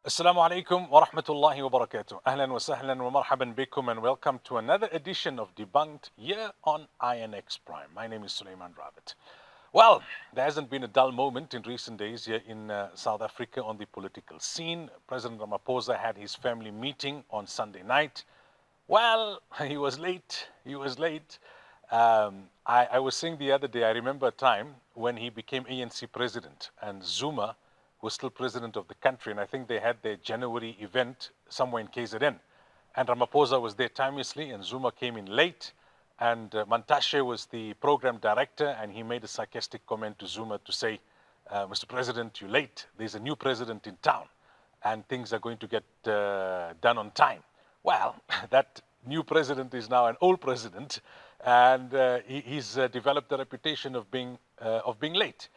Assalamu alaikum wa rahmatullahi wa barakatuh. Ahlan wa sahlan wa marhaban bikum and welcome to another edition of Debunked here on INX Prime. My name is Sulaimaan Ravat. Well, there hasn't been a dull moment in recent days here in South Africa on the political scene. President Ramaphosa had his family meeting on Sunday night. Well, he was late. I was saying the other day, I remember a time when he became ANC president and Zuma was still president of the country, and I think they had their January event somewhere in KZN. And Ramaphosa was there timelessly, and Zuma came in late, and Mantashe was the program director, and he made a sarcastic comment to Zuma to say, Mr. President, you're late. There's a new president in town, and things are going to get done on time. Well, that new president is now an old president, and he's developed a reputation of being late.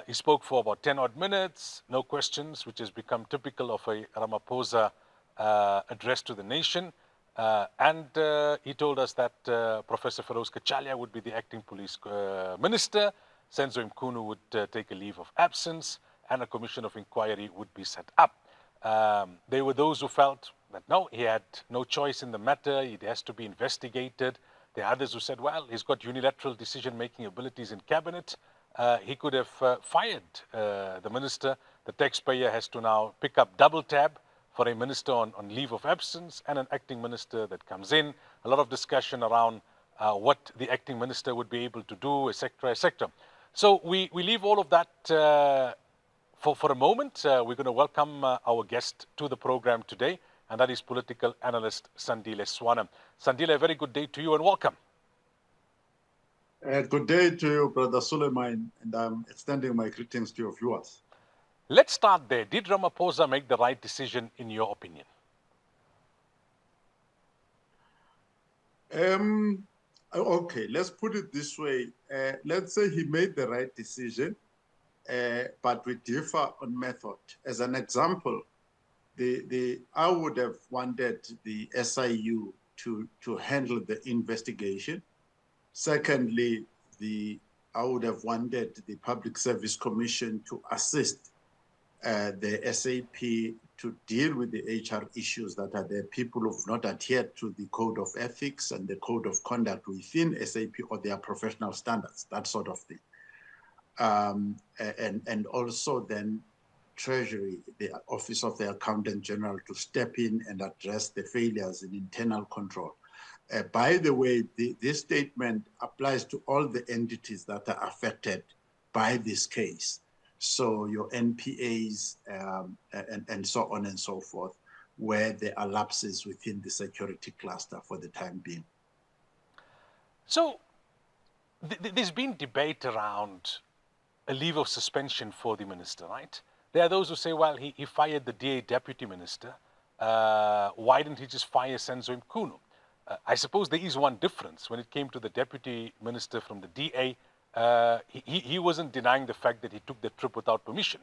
He spoke for about 10 odd minutes, no questions, which has become typical of a Ramaphosa address to the nation. And he told us that Professor Feroz Kachalia would be the acting police minister, Senzo Mkhunu would take a leave of absence, and a commission of inquiry would be set up. There were those who felt that no, he had no choice in the matter, it has to be investigated. There are others who said, well, he's got unilateral decision-making abilities in cabinet. He could have fired the minister. The taxpayer has to now pick up double tab for a minister on leave of absence and an acting minister that comes in. A lot of discussion around what the acting minister would be able to do, etc., etc. So we leave all of that for a moment. We're going to welcome our guest to the program today, and that is political analyst Sandile Swana. Sandile, a very good day to you and welcome. Good day to you, Brother Sulaimaan, and I'm extending my greetings to your viewers. Let's start there. Did Ramaphosa make the right decision, in your opinion? Okay, let's put it this way. Let's say he made the right decision, but we differ on method. As an example, I would have wanted the SIU to handle the investigation. Secondly, I would have wanted the Public Service Commission to assist the SAP to deal with the HR issues that are there. People who've not adhered to the code of ethics and the code of conduct within SAP or their professional standards, that sort of thing. And also then Treasury, the Office of the Accountant General, to step in and address the failures in internal control. By the way, this statement applies to all the entities that are affected by this case. So your NPAs and so on and so forth, where there are lapses within the security cluster for the time being. So there's been debate around a leave of suspension for the minister, right? There are those who say, well, he fired the DA deputy minister. Why didn't he just fire Senzo Mkhunu? I suppose there is one difference. When it came to the deputy minister from the DA, he wasn't denying the fact that he took the trip without permission.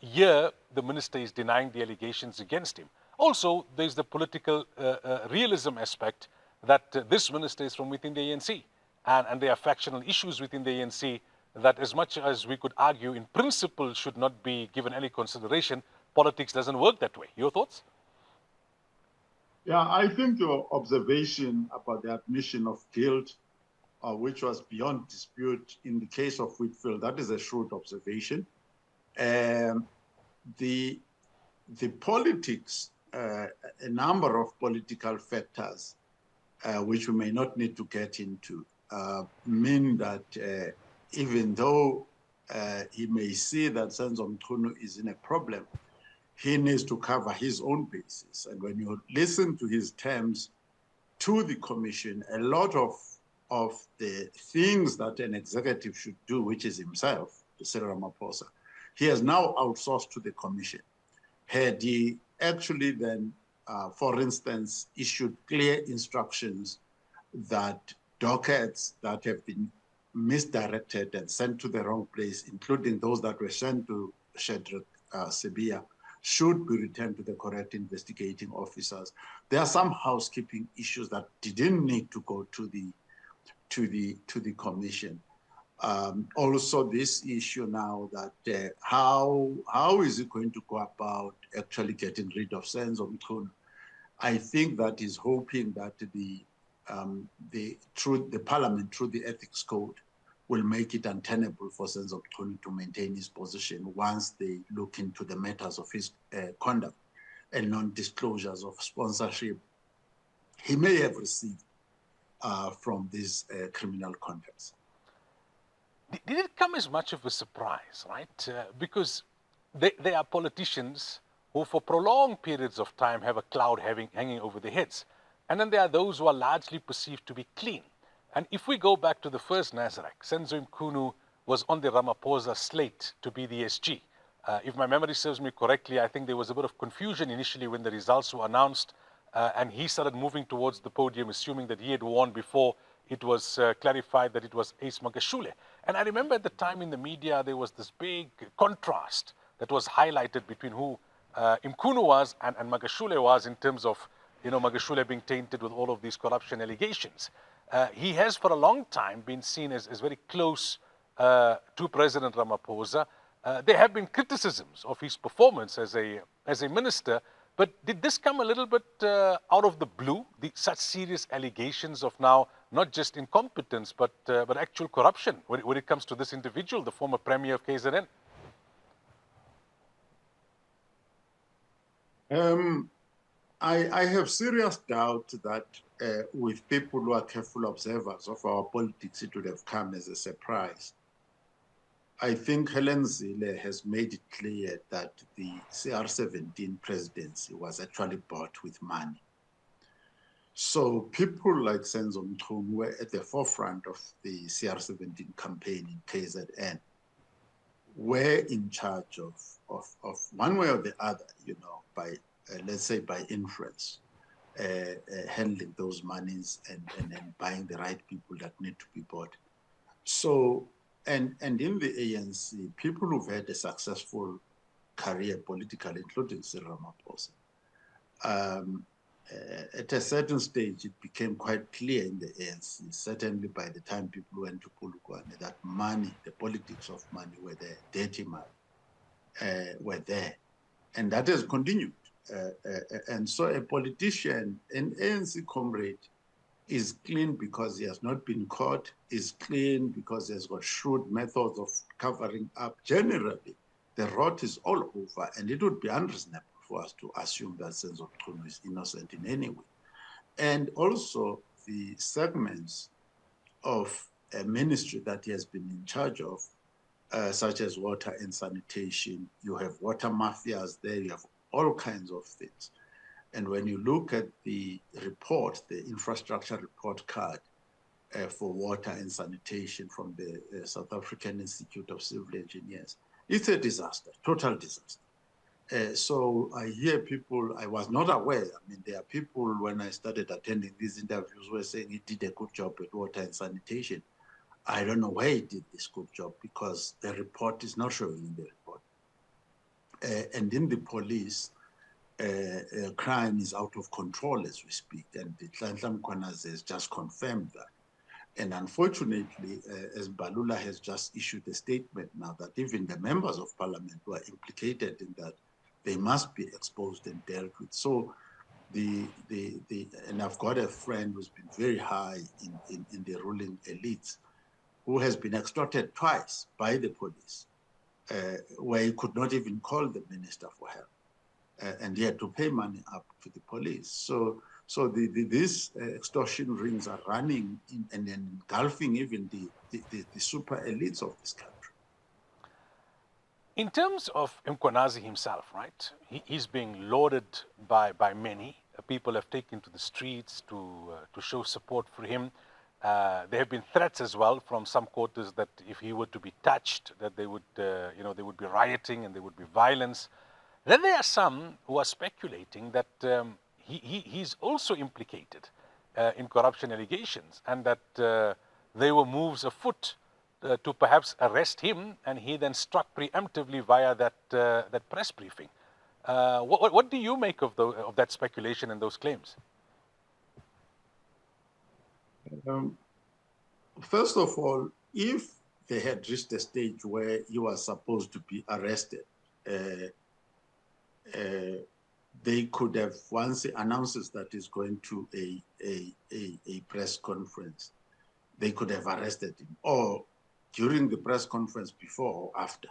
Here, the minister is denying the allegations against him. Also, there's the political realism aspect that this minister is from within the ANC. And there are factional issues within the ANC that, as much as we could argue in principle should not be given any consideration, politics doesn't work that way. Your thoughts? Yeah, I think your observation about the admission of guilt, which was beyond dispute in the case of Whitfield, that is a shrewd observation. The politics, a number of political factors, which we may not need to get into, mean that even though he may see that Senzo Mkhunu is in a problem, he needs to cover his own bases. And when you listen to his terms to the commission, a lot of the things that an executive should do, which is himself, Cyril Ramaphosa, he has now outsourced to the commission. Had he actually then, for instance, issued clear instructions that dockets that have been misdirected and sent to the wrong place, including those that were sent to Shadrach Sibia, should be returned to the correct investigating officers. There are some housekeeping issues that didn't need to go to the commission. Also, this issue now that how is it going to go about actually getting rid of Senzo Mkhunu? I think that is hoping that the parliament, through the ethics code, will make it untenable for Senzo Mkhunu to maintain his position once they look into the matters of his conduct and non-disclosures of sponsorship he may have received from these criminal contacts. Did it come as much of a surprise, right? Because they are politicians who for prolonged periods of time have a cloud hanging over their heads. And then there are those who are largely perceived to be clean. And if we go back to the first Nasrec, Senzo Mkhunu was on the Ramaphosa slate to be the SG. If my memory serves me correctly, I think there was a bit of confusion initially when the results were announced, and he started moving towards the podium, assuming that he had won before it was clarified that it was Ace Magashule. And I remember at the time in the media, there was this big contrast that was highlighted between who Mkhunu was and Magashule was, in terms of, Magashule being tainted with all of these corruption allegations. He has for a long time been seen as very close to President Ramaphosa. There have been criticisms of his performance as a minister, but did this come a little bit out of the blue, such serious allegations of now not just incompetence, but actual corruption when it comes to this individual, the former Premier of KZN? I have serious doubt that with people who are careful observers of our politics, it would have come as a surprise. I think Helen Zille has made it clear that the CR17 presidency was actually bought with money. So people like Senzo Mkhunu were at the forefront of the CR17 campaign in KZN, were in charge of one way or the other, by, let's say, by influence, handling those monies and buying the right people that need to be bought. So, and in the ANC, people who've had a successful career politically, including Cyril Ramaphosa, at a certain stage, it became quite clear in the ANC, certainly by the time people went to Polokwane, that money, the politics of money were there, dirty money were there. And that has continued. And so a politician, an ANC comrade, is clean because he has not been caught, is clean because he has got shrewd methods of covering up. Generally, the rot is all over, and it would be unreasonable for us to assume that Senzo Mkhunu is innocent in any way. And also the segments of a ministry that he has been in charge of, such as water and sanitation, you have water mafias there, you have all kinds of things. And when you look at the report, the infrastructure report card for water and sanitation from the South African Institute of Civil Engineers, it's a disaster, total disaster. So I hear people, I was not aware, I mean, there are people when I started attending these interviews were saying he did a good job at water and sanitation. I don't know where he did this good job because the report is not showing in the report. And in the police, crime is out of control as we speak, and Nhlanhla Mkhwanazi has just confirmed that. And unfortunately, as Balula has just issued a statement now that even the members of parliament who are implicated in that, they must be exposed and dealt with. So and I've got a friend who's been very high in the ruling elites, who has been extorted twice by the police, where he could not even call the minister for help. And he had to pay money up to the police. So these extortion rings are running and engulfing even the super elites of this country. In terms of Mkhwanazi himself, right? He's being lauded by many. People have taken to the streets to show support for him. There have been threats as well from some quarters that if he were to be touched, that they would, there would be rioting and there would be violence. Then there are some who are speculating that he's also implicated in corruption allegations, and that there were moves afoot to perhaps arrest him, and he then struck preemptively via that press briefing. What do you make of that speculation and those claims? First of all, if they had reached a stage where he was supposed to be arrested. They could have, once he announces that he's going to a press conference, they could have arrested him, or during the press conference before or after.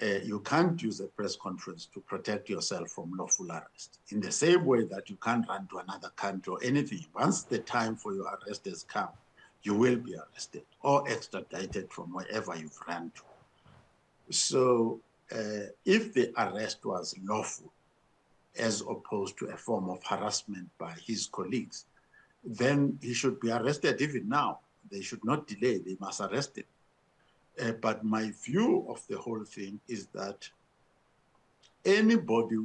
You can't use a press conference to protect yourself from lawful arrest. In the same way that you can't run to another country or anything. Once the time for your arrest has come, you will be arrested or extradited from wherever you've run to. So if the arrest was lawful, as opposed to a form of harassment by his colleagues, then he should be arrested even now. They should not delay, they must arrest him. But my view of the whole thing is that anybody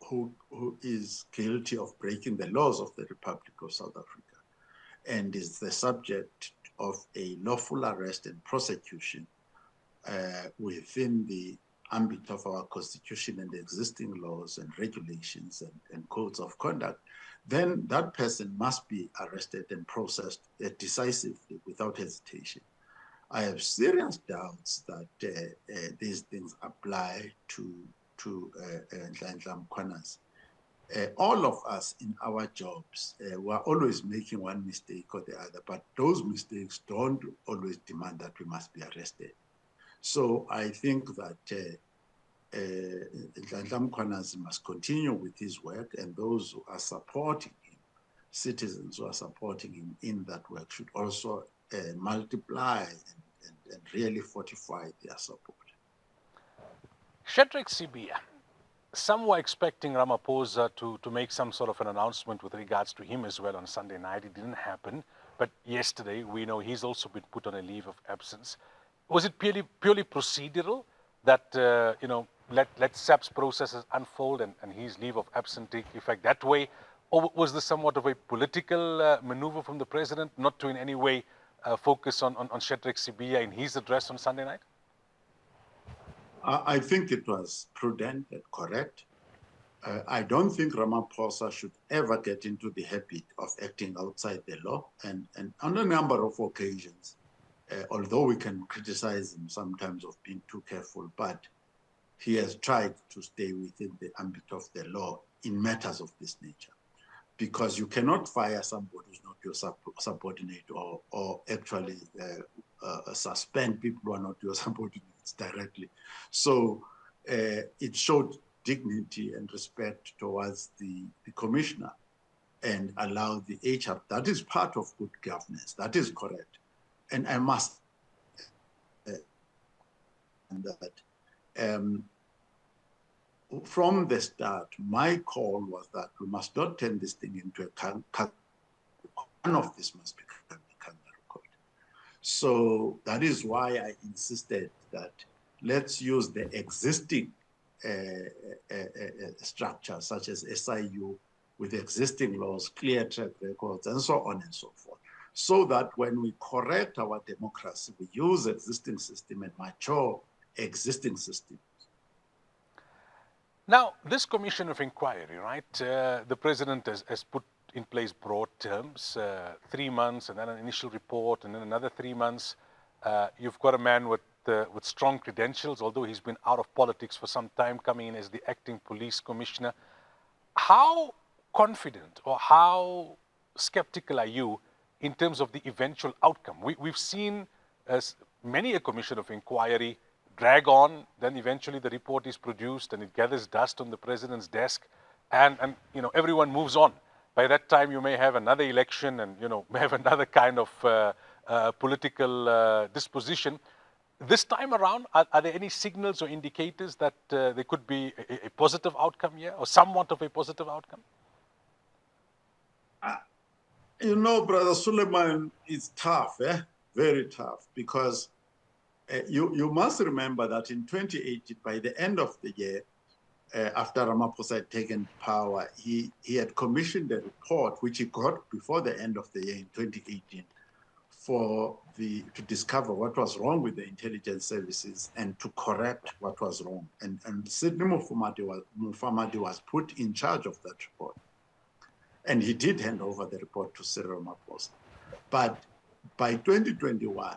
who is guilty of breaking the laws of the Republic of South Africa and is the subject of a lawful arrest and prosecution within the ambit of our constitution and the existing laws and regulations and codes of conduct, then that person must be arrested and processed decisively without hesitation. I have serious doubts that these things apply to Nhlanhla Mkhwanazi. All of us in our jobs, we're always making one mistake or the other, but those mistakes don't always demand that we must be arrested. So I think that Nhlanhla Mkhwanazi must continue with his work, and those who are supporting him, citizens who are supporting him in that work, should also multiply and really fortify their support. Shadrack Sibiya, some were expecting Ramaphosa to make some sort of an announcement with regards to him as well on Sunday night. It didn't happen. But yesterday, we know he's also been put on a leave of absence. Was it purely procedural that, let SAP's processes unfold and his leave of absence take effect that way? Or was this somewhat of a political maneuver from the president, not to in any way focus on Shadrack Sibiya in his address on Sunday night? I think it was prudent and correct. I don't think Ramaphosa should ever get into the habit of acting outside the law. And on a number of occasions, although we can criticize him sometimes of being too careful, but he has tried to stay within the ambit of the law in matters of this nature. Because you cannot fire somebody who's not your subordinate or actually suspend people who are not your subordinates directly. So it showed dignity and respect towards the commissioner and allowed the HR. That is part of good governance. That is correct. And I must that from the start, my call was that we must not turn this thing into a one of this must become a kangaroo court. So that is why I insisted that let's use the existing structure, such as SIU, with existing laws, clear track records, and so on and so forth, so that when we correct our democracy, we use existing system and mature existing systems. Now, this commission of inquiry, right, the president has put in place broad terms, 3 months, and then an initial report, and then another 3 months. You've got a man with strong credentials, although he's been out of politics for some time, coming in as the acting police commissioner. How confident or how skeptical are you in terms of the eventual outcome? We've seen many a commission of inquiry drag on, then eventually the report is produced and it gathers dust on the president's desk, and everyone moves on. By that time, you may have another election and may have another kind of political disposition. This time around, are there any signals or indicators that there could be a positive outcome here, or somewhat of a positive outcome? Brother Sulaimaan, it's tough, very tough, because you must remember that in 2018, by the end of the year, after Ramaphosa had taken power, he had commissioned a report, which he got before the end of the year in 2018, to discover what was wrong with the intelligence services and to correct what was wrong. And Sidney Mufamadi was put in charge of that report. And he did hand over the report to Cyril Ramaphosa. But by 2021,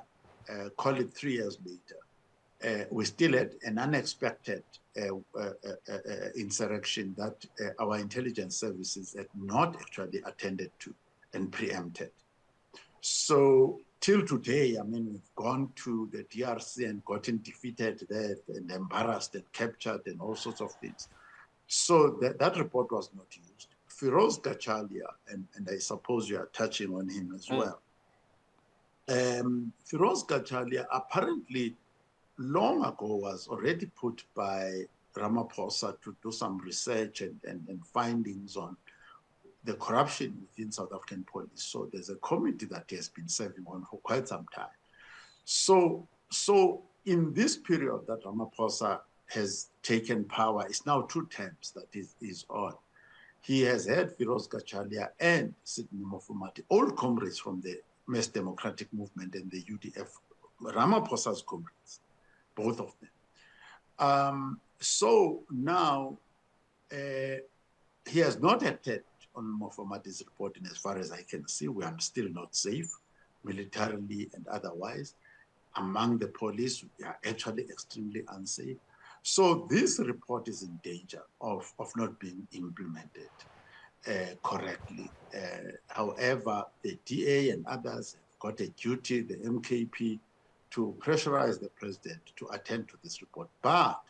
call it 3 years later, we still had an unexpected insurrection that our intelligence services had not actually attended to and preempted. So till today, I mean, we've gone to the DRC and gotten defeated there and embarrassed and captured and all sorts of things. So that report was not used. Firoz Gachalia, and I suppose you are touching on him as well. Firoz Gachalia apparently long ago was already put by Ramaphosa to do some research and findings on the corruption within South African police. So there's a committee that he has been serving on for quite some time. So in this period that Ramaphosa has taken power, it's now 2 terms that is on. He has had Firoz Gachalia and Sidney Mofumati, all comrades from the Mass Democratic Movement and the UDF, Ramaphosa's comrades, both of them. So now he has not acted on Mofumati's report, and as far as I can see, we are still not safe, militarily and otherwise. Among the police, we are actually extremely unsafe. So this report is in danger of not being implemented correctly. However, the DA and others have got a duty, the MKP, to pressurize the president to attend to this report. But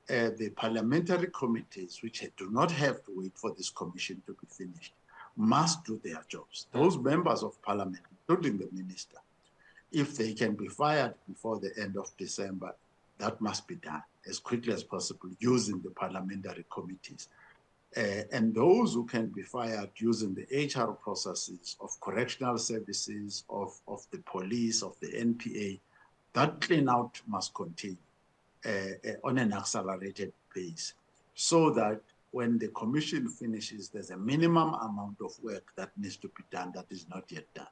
the parliamentary committees, which do not have to wait for this commission to be finished, must do their jobs. Those members of parliament, including the minister, if they can be fired before the end of December, that must be done as quickly as possible using the parliamentary committees. And those who can be fired using the HR processes of correctional services, of the police, of the NPA, that clean out must continue on an accelerated pace, so that when the commission finishes, there's a minimum amount of work that needs to be done that is not yet done.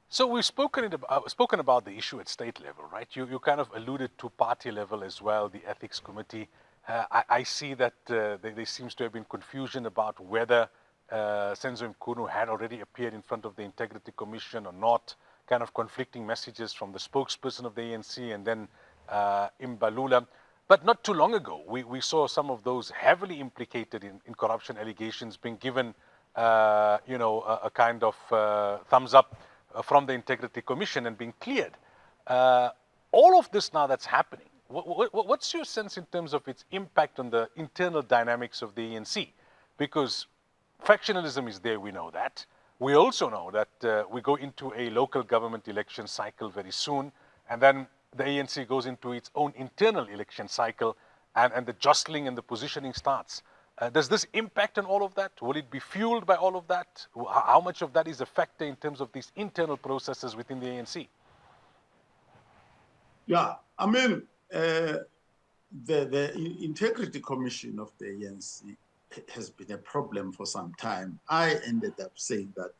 So we've spoken about the issue at state level, right? You kind of alluded to party level as well, the ethics committee. I see that there seems to have been confusion about whether Senzo Mkhunu had already appeared in front of the Integrity Commission or not, kind of conflicting messages from the spokesperson of the ANC and then Mbalula. But not too long ago, we saw some of those heavily implicated in corruption allegations being given, a kind of thumbs up from the Integrity Commission and being cleared. All of this now that's happening, what's your sense in terms of its impact on the internal dynamics of the ANC? Because factionalism is there, we know that. We also know that we go into a local government election cycle very soon, and then the ANC goes into its own internal election cycle, and the jostling and the positioning starts. Does this impact on all of that? Will it be fueled by all of that? How much of that is a factor in terms of these internal processes within the ANC? Yeah, I mean, the Integrity Commission of the ANC has been a problem for some time. I ended up saying that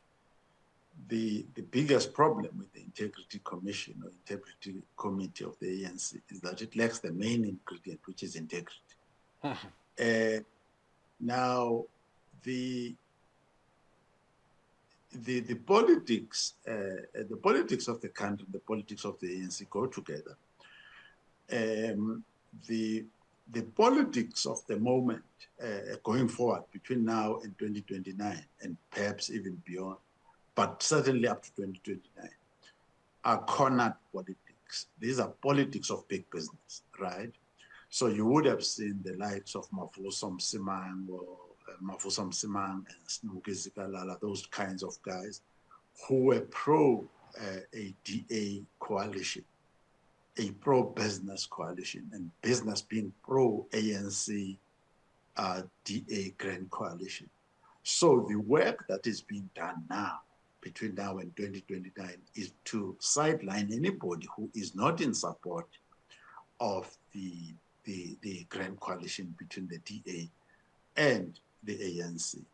the biggest problem with the Integrity Commission or Integrity Committee of the ANC is that it lacks the main ingredient, which is integrity. Now, the politics of the country, the politics of the ANC go together. The politics of the moment going forward between now and 2029, and perhaps even beyond, but certainly up to 2029, are cornered politics. These are politics of big business, right? So you would have seen the likes of Mabuza and Snuki Zikalala, those kinds of guys who were pro a DA coalition, a pro-business coalition, and business being pro-ANC DA grand coalition. So the work that is being done now, between now and 2029, is to sideline anybody who is not in support of the grand coalition between the DA and the ANC,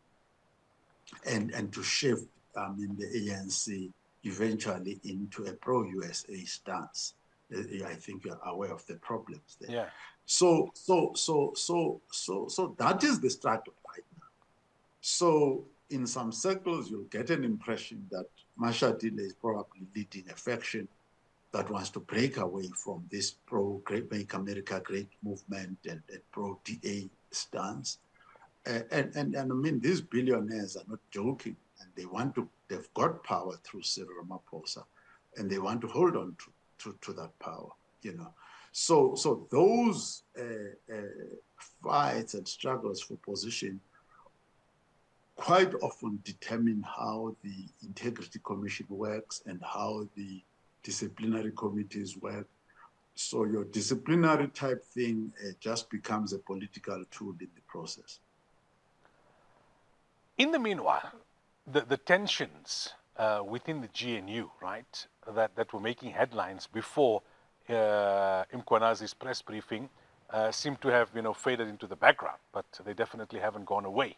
and to shift the ANC eventually into a pro-USA stance. I think you're aware of the problems there. Yeah. So that is the struggle right now. So in some circles, you'll get an impression that Mashadile is probably leading a faction that wants to break away from this pro-Make America Great movement and pro-DA stance. And I mean, these billionaires are not joking, and they've got power through Cyril Ramaphosa, and they want to hold on to that power, you know. So those fights and struggles for position quite often determine how the Integrity Commission works and how the disciplinary committees work. So your disciplinary type thing just becomes a political tool in the process. In the meanwhile, the tensions within the GNU, right, that were making headlines before Mkhwanazi's press briefing seem to have, faded into the background, but they definitely haven't gone away.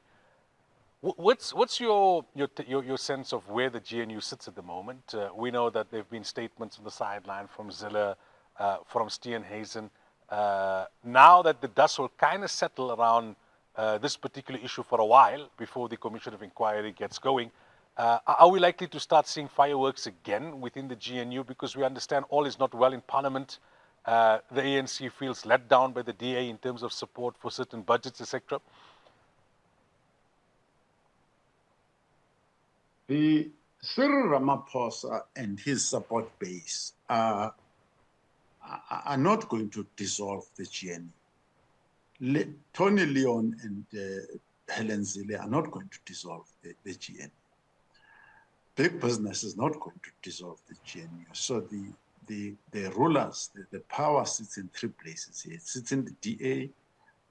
What's your sense of where the GNU sits at the moment? We know that there have been statements on the sideline from Zille, from Steenhuisen. Now that the dust will kind of settle around this particular issue for a while before the Commission of Inquiry gets going, are we likely to start seeing fireworks again within the GNU? Because we understand all is not well in Parliament. The ANC feels let down by the DA in terms of support for certain budgets, etc. The Cyril Ramaphosa and his support base are not going to dissolve the GNU. Tony Leon and Helen Zille are not going to dissolve the GNU. Big business is not going to dissolve the GNU. So the rulers, the power sits in three places here. It sits in the DA,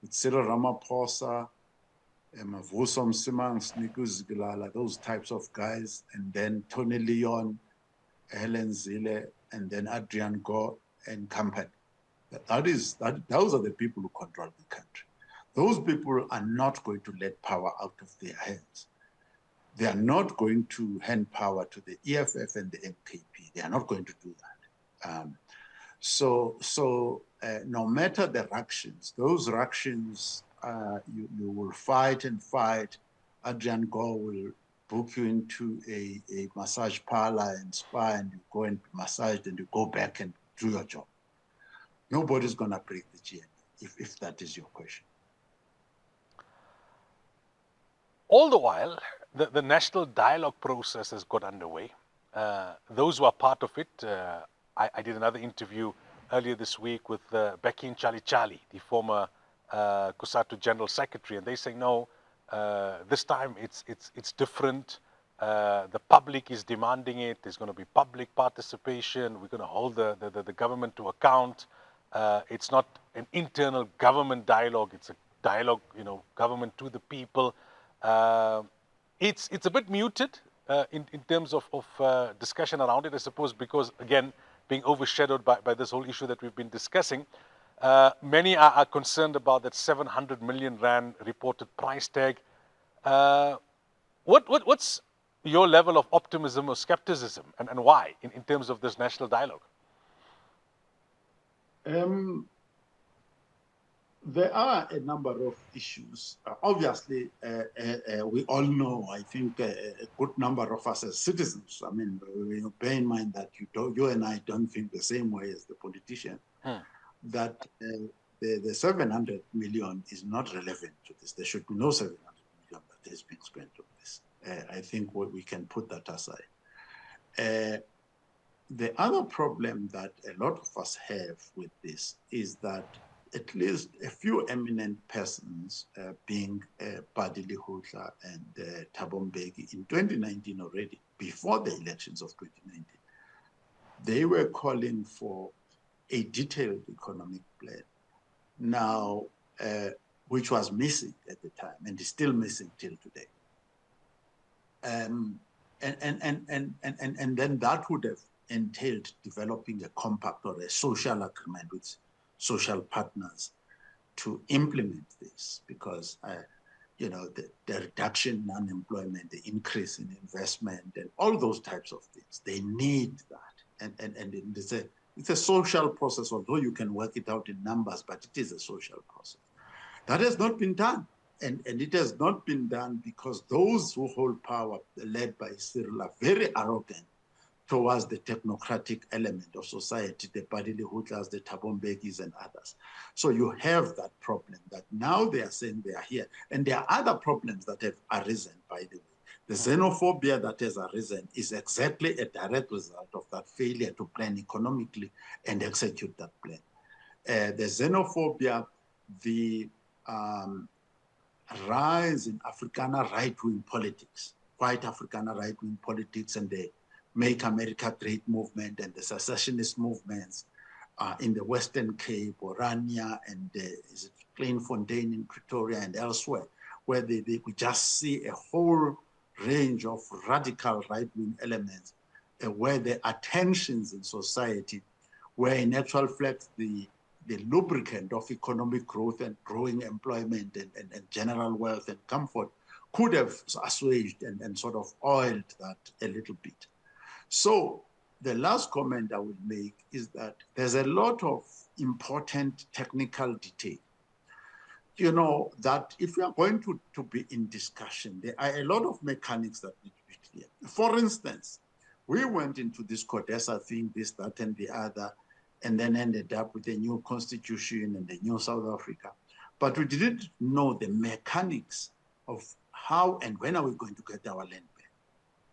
with Cyril Ramaphosa, Mabuza, those types of guys, and then Tony Leon, Helen Zille, and then Adrian Gore and company. Those are the people who control the country. Those people are not going to let power out of their hands. They are not going to hand power to the EFF and the MKP. They are not going to do that. So no matter the ructions, those ructions, you will fight and fight. Adrian Gore will book you into a massage parlor and spa, and you go and be massaged, and you go back and do your job. Nobody's going to break the GNU, if that is your question. All the while, the national dialogue process has got underway. Those who are part of it, I did another interview earlier this week with Becky Nhlanhla, the former COSATU General Secretary, and they say, no, this time it's different. The public is demanding it. There's going to be public participation. We're going to hold the government to account. It's not an internal government dialogue. It's a dialogue, government to the people. It's a bit muted in terms of discussion around it, I suppose, because, again, being overshadowed by this whole issue that we've been discussing. Many are concerned about that 700 million rand reported price tag. What's your level of optimism or skepticism, and why in terms of this national dialogue? There are a number of issues. Obviously, we all know, I think, a good number of us as citizens, I mean, bear in mind that you and I don't think the same way as the politician, that the 700 million is not relevant to this. There should be no 700 million that has been spent on this. I think we can put that aside. The other problem that a lot of us have with this is that at least a few eminent persons, being Padili Hutla and Thabo Mbeki, in 2019 already, before the elections of 2019, they were calling for a detailed economic plan, now, which was missing at the time and is still missing till today. And then that would have entailed developing a compact or a social agreement with social partners to implement this, because the reduction in unemployment, the increase in investment, and all those types of things, they need that. And it's a social process, although you can work it out in numbers, but it is a social process. That has not been done. and it has not been done because those who hold power, led by Cyril, are very arrogant towards the technocratic element of society, the Padili Hutlas, the Tabombekis, and others. So you have that problem that now they are saying they are here. And there are other problems that have arisen, by the way. The xenophobia that has arisen is exactly a direct result of that failure to plan economically and execute that plan. The xenophobia, the rise in Afrikaner right-wing politics, white Afrikaner right-wing politics, and the Make America Great movement and the secessionist movements in the Western Cape, Orania, and is it Plainfontein in Pretoria and elsewhere, where we just see a whole range of radical right-wing elements, where there are tensions in society, where in actual fact the lubricant of economic growth and growing employment and general wealth and comfort could have assuaged and sort of oiled that a little bit. So the last comment I would make is that there's a lot of important technical detail. You know, that if we are going to be in discussion, there are a lot of mechanics that need to be clear. For instance, we went into this CODESA thing, this, that, and the other, and then ended up with a new constitution and a new South Africa. But we didn't know the mechanics of how and when are we going to get our land back.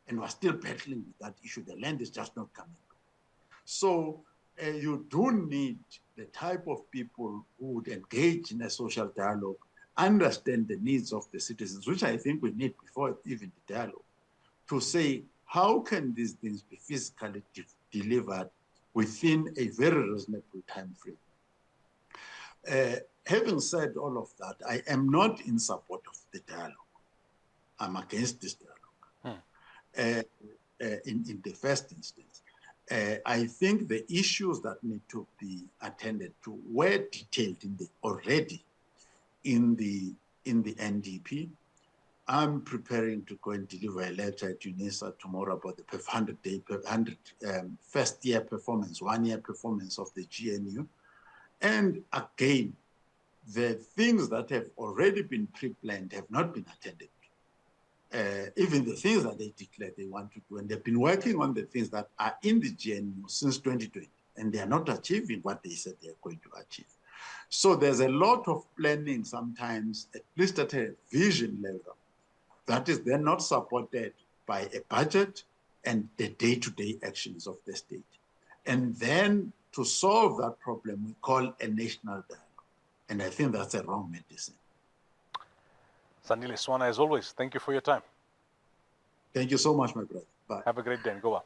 And we're still battling with that issue. The land is just not coming back. So you do need the type of people who would engage in a social dialogue, understand the needs of the citizens, which I think we need before even the dialogue, to say, how can these things be physically delivered within a very reasonable time frame? Having said all of that, I am not in support of the dialogue. I'm against this dialogue. In the first instance, I think the issues that need to be attended to were detailed already in the NDP. I'm preparing to go and deliver a letter at UNISA tomorrow about the 100 first year performance, 1 year performance of the GNU. And again, the things that have already been pre-planned have not been attended to. Even the things that they declared they want to do, and they've been working on the things that are in the GNU since 2020, and they are not achieving what they said they are going to achieve. So there's a lot of planning sometimes, at least at a vision level, that is then not supported by a budget and the day-to-day actions of the state. And then to solve that problem, we call a national dialogue. And I think that's a wrong medicine. Sandile Swana, as always, thank you for your time. Thank you so much, my brother. Bye. Have a great day and go well.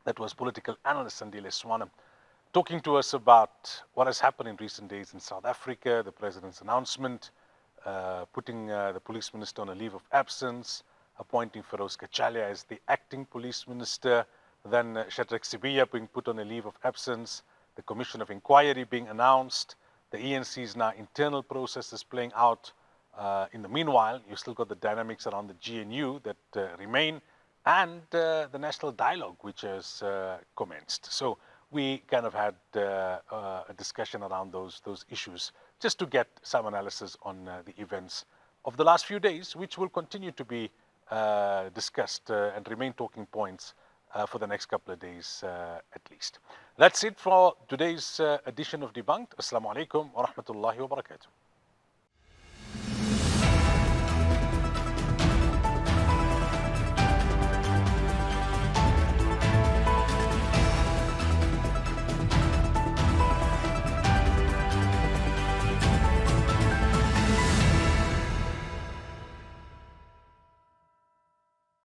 That was political analyst Sandile Swana talking to us about what has happened in recent days in South Africa, the president's announcement, putting the police minister on a leave of absence, appointing Feroz Kachalia as the acting police minister, then Shadrack Sibiya being put on a leave of absence, the commission of inquiry being announced, the ENC's now internal processes playing out. In the meanwhile, you've still got the dynamics around the GNU that remain, and the national dialogue, which has commenced. So we kind of had a discussion around those issues, just to get some analysis on the events of the last few days, which will continue to be discussed and remain talking points for the next couple of days at least. That's it for today's edition of Debunked. Assalamu alaikum wa rahmatullahi wa barakatuh.